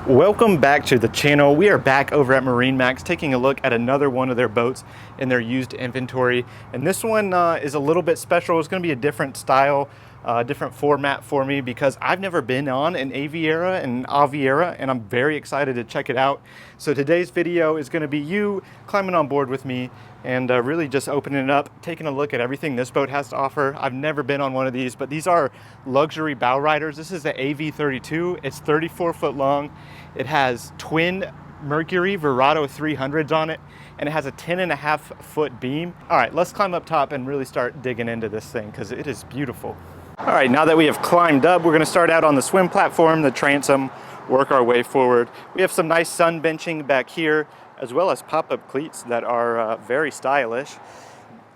Welcome back to the channel. We are back over at Marine Max taking a look at another one of their boats in their used inventory. And this one is a little bit special. It's going to be a different style, different format for me because I've never been on an Aviara and I'm very excited to check it out. So today's video is going to be you climbing on board with me and really just opening it up, taking a look at everything this boat has to offer. I've never been on one of these, but these are luxury bow riders. This is the AV32. It's 34 foot long. It has twin Mercury Verado 300s on it, and it has a 10.5 foot beam. All right, let's climb up top and really start digging into this thing because it is beautiful. All right, now that we have climbed up, we're gonna start out on the swim platform, the transom, work our way forward. We have some nice sun benching back here, as well as pop-up cleats that are very stylish.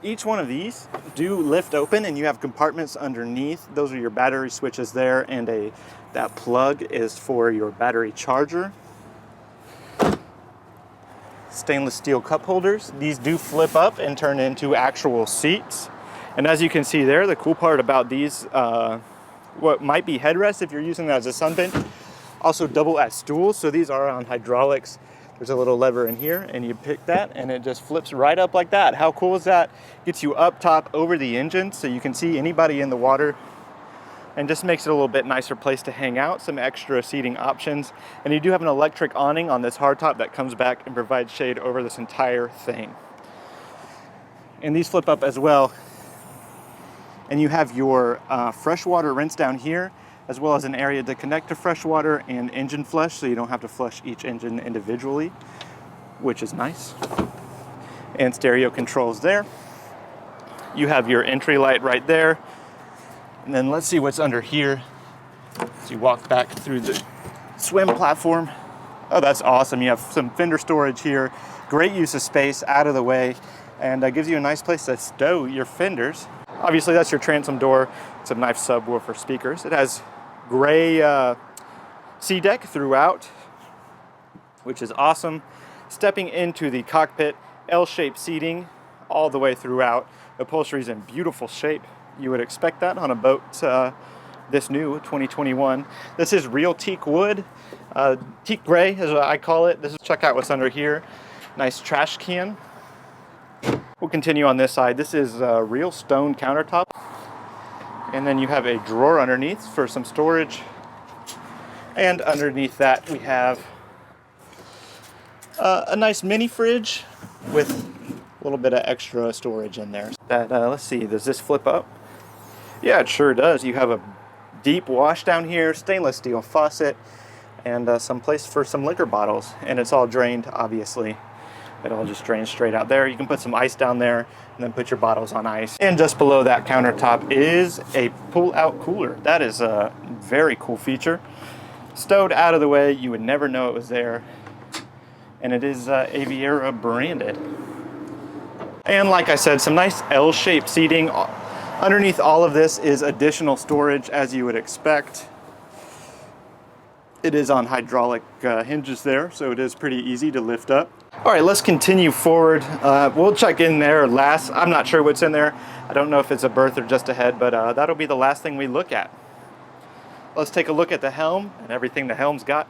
Each one of these do lift open and you have compartments underneath. Those are your battery switches there, and that plug is for your battery charger. Stainless steel cup holders. These do flip up and turn into actual seats. And as you can see there, the cool part about these, what might be headrests if you're using that as a sun bench, also double as stools. So these are on hydraulics. There's a little lever in here and you pick that and it just flips right up like that. How cool is that? Gets you up top over the engine so you can see anybody in the water and just makes it a little bit nicer place to hang out. Some extra seating options. And you do have an electric awning on this hardtop that comes back and provides shade over this entire thing. And these flip up as well. And you have your freshwater rinse down here, as well as an area to connect to freshwater and engine flush, so you don't have to flush each engine individually, which is nice. And stereo controls there. You have your entry light right there. And then let's see what's under here. So you walk back through the swim platform. Oh, that's awesome. You have some fender storage here. Great use of space out of the way, and gives you a nice place to stow your fenders. Obviously, that's your transom door. It's a nice subwoofer speakers. It has gray sea deck throughout, which is awesome. Stepping into the cockpit, L-shaped seating all the way throughout. Upholstery is in beautiful shape. You would expect that on a boat this new, 2021. This is real teak wood, teak gray is what I call it. Check out what's under here. Nice trash can. We'll continue on this side. This is real stone countertop. And then you have a drawer underneath for some storage. And underneath that we have a nice mini fridge with a little bit of extra storage in there. Let's see, does this flip up? Yeah, it sure does. You have a deep wash down here, stainless steel faucet, and some place for some liquor bottles. And it's all drained, obviously. It all just drains straight out there. You can put some ice down there and then put your bottles on ice. And just below that countertop is a pull-out cooler. That is a very cool feature. Stowed out of the way, you would never know it was there. And it is Aviara branded. And like I said, some nice L-shaped seating. Underneath all of this is additional storage, as you would expect. It is on hydraulic hinges there, so it is pretty easy to lift up. All right, let's continue forward. We'll check in there last. I'm not sure what's in there. I don't know if it's a berth or just a head, but that'll be the last thing we look at. Let's take a look at the helm and everything the helm's got.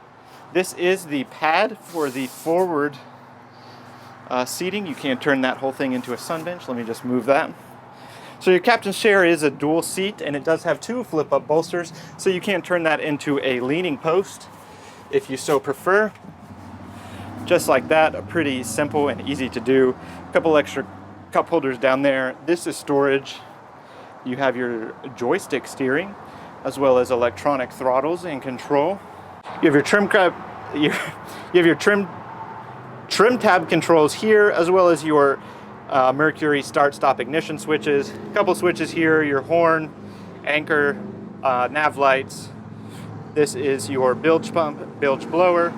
This is the pad for the forward seating. You can't turn that whole thing into a sun bench. Let me just move that. So your captain's chair is a dual seat, and it does have two flip-up bolsters, so you can turn that into a leaning post if you so prefer. Just like that, pretty simple and easy to do. A couple extra cup holders down there. This is storage. You have your joystick steering, as well as electronic throttles and control. You have your trim tab controls here, as well as your Mercury start-stop ignition switches. A couple switches here, your horn, anchor, nav lights. This is your bilge pump, bilge blower.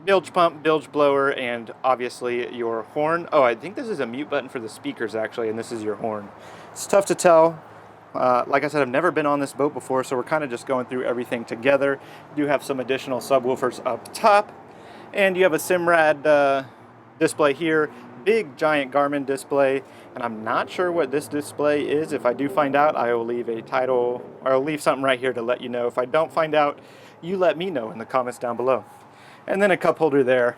Bilge pump, bilge blower, and obviously your horn. Oh, I think this is a mute button for the speakers actually, and this is your horn. It's tough to tell. Like I said, I've never been on this boat before, so we're kind of just going through everything together. You do have some additional subwoofers up top, and you have a Simrad display here. big giant Garmin display, and I'm not sure what this display is. If I do find out, I will leave a title, or I'll leave something right here to let you know. If I don't find out, you let me know in the comments down below. And then a cup holder there.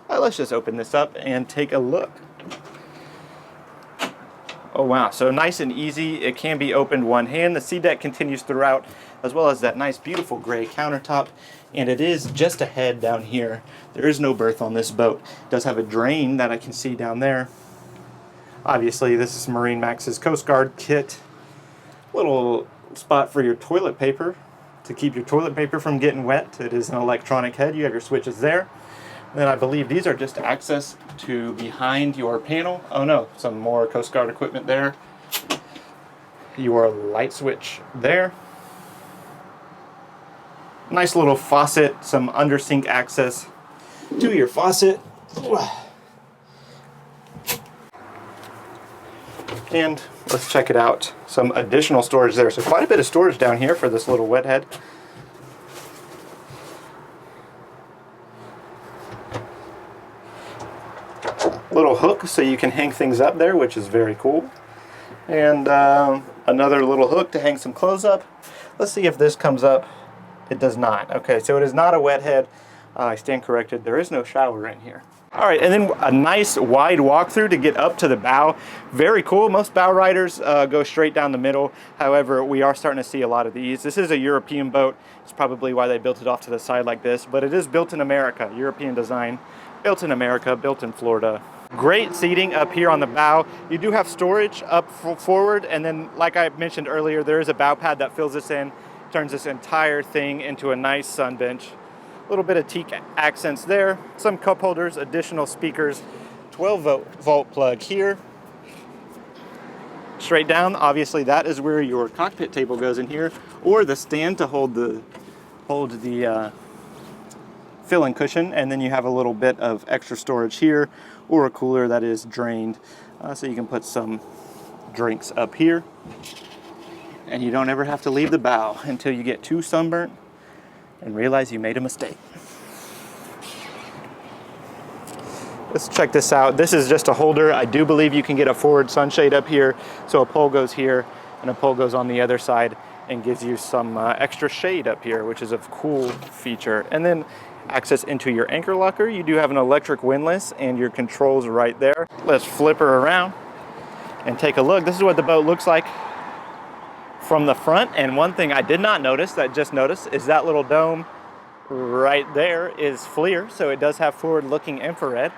Let's just open this up and take a look. Oh wow, so nice and easy. It can be opened one hand. The seat deck continues throughout, as well as that nice beautiful gray countertop. And it is just a head down here. There is no berth on this boat. It does have a drain that I can see down there. Obviously this is Marine Max's Coast Guard kit. Little spot for your toilet paper to keep your toilet paper from getting wet. It is an electronic head. You have your switches there. Then I believe these are just access to behind your panel. Oh no, some more Coast Guard equipment there. Your light switch there. Nice little faucet, some under sink access to your faucet. And let's check it out. Some additional storage there. So quite a bit of storage down here for this little wet head. Little hook so you can hang things up there, which is very cool. And another little hook to hang some clothes up. Let's see if this comes up. It does not. Okay, so it is not a wet head. I stand corrected. There is no shower in here. All right, and then a nice wide walkthrough to get up to the bow. Very cool. Most bow riders go straight down the middle. However, we are starting to see a lot of these. This is a European boat. It's probably why they built it off to the side like this, but it is built in America. European design. Built in America, built in Florida. Great seating up here on the bow. You do have storage up forward, and then like I mentioned earlier, there is a bow pad that fills this in, turns this entire thing into a nice sun bench. A little bit of teak accents there, some cup holders, additional speakers, 12-volt plug here. Straight down, obviously that is where your cockpit table goes in here, or the stand to hold the filling cushion, and then you have a little bit of extra storage here, or a cooler that is drained, so you can put some drinks up here, and you don't ever have to leave the bow until you get too sunburnt and realize you made a mistake. Let's check this out. This is just a holder. I do believe you can get a forward sunshade up here, so a pole goes here and a pole goes on the other side and gives you some extra shade up here, which is a cool feature. And then access into your anchor locker. You do have an electric windlass and your controls right there. Let's flip her around and take a look. This is what the boat looks like from the front. And one thing I did not notice, that just noticed, is that little dome right there is FLIR, so it does have forward-looking infrared.